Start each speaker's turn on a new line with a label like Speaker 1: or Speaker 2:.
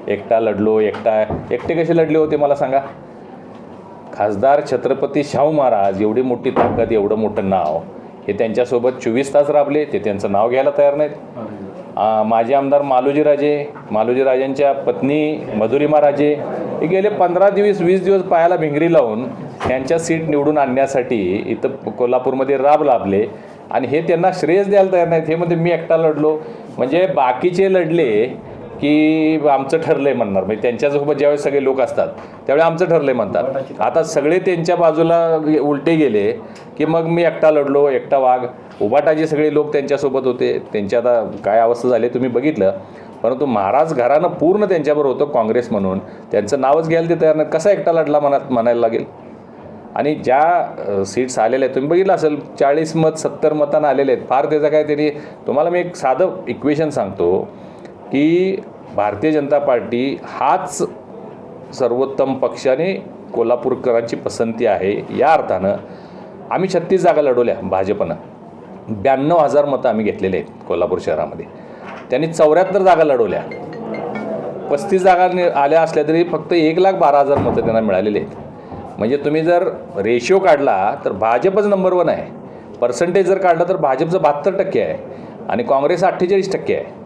Speaker 1: एकटा लढलो, एकटे कसे लढले होते मला सांगा. खासदार छत्रपती शाहू महाराज, एवढी मोठी ताकद, एवढं मोठं नाव, हे त्यांच्यासोबत 24 तास राबले. ते त्यांचं नाव घ्यायला तयार नाहीत. माजी आमदार मालोजीराजेंच्या पत्नी मधुरिमा राजे हे गेले 15-20 दिवस पायाला भिंगरी लावून त्यांच्या सीट निवडून आणण्यासाठी इथं कोल्हापूरमध्ये लाभले आणि हे त्यांना श्रेयच द्यायला तयार नाहीत. हे म्हणजे मी एकटा लढलो, म्हणजे बाकीचे लढले की आमचं ठरलंय म्हणणार. म्हणजे त्यांच्यासोबत ज्यावेळेस सगळे लोक असतात त्यावेळी आमचं ठरलंय म्हणतात. आता सगळे त्यांच्या बाजूला उलटे गेले की मग मी एकटा लढलो, एकटा वाघ. उभाटाचे सगळे लोक त्यांच्यासोबत होते. त्यांची आता काय अवस्था झाली तुम्ही बघितलं. परंतु महाराज घरानं पूर्ण त्यांच्याबरोबर होतं काँग्रेस म्हणून. त्यांचं नावच घ्यायला ते तयार नाही. कसा एकटा लढला म्हणायला लागेल. आणि ज्या सीट्स आलेल्या आहेत तुम्ही बघितलं असेल, 40 मत 70 मतांना आलेले आहेत. फार त्याचं काय तरी तुम्हाला मी एक साधं इक्वेशन सांगतो की भारतीय जनता पार्टी हाच सर्वोत्तम पक्ष आणि कोल्हापूरकरांची पसंती आहे. या अर्थानं आम्ही 36 जागा लढवल्या भाजपनं. 92,000 मतं आम्ही घेतलेले आहेत कोल्हापूर शहरामध्ये. त्यांनी 74 जागा लढवल्या. 35 जागा आल्या असल्या तरी फक्त 1,12,000 मतं त्यांना मिळालेले आहेत. म्हणजे तुम्ही जर रेशिओ काढला तर भाजपच नंबर 1 आहे. पर्सेंटेज जर काढला तर भाजपचं 72% आहे आणि काँग्रेस 48% आहे.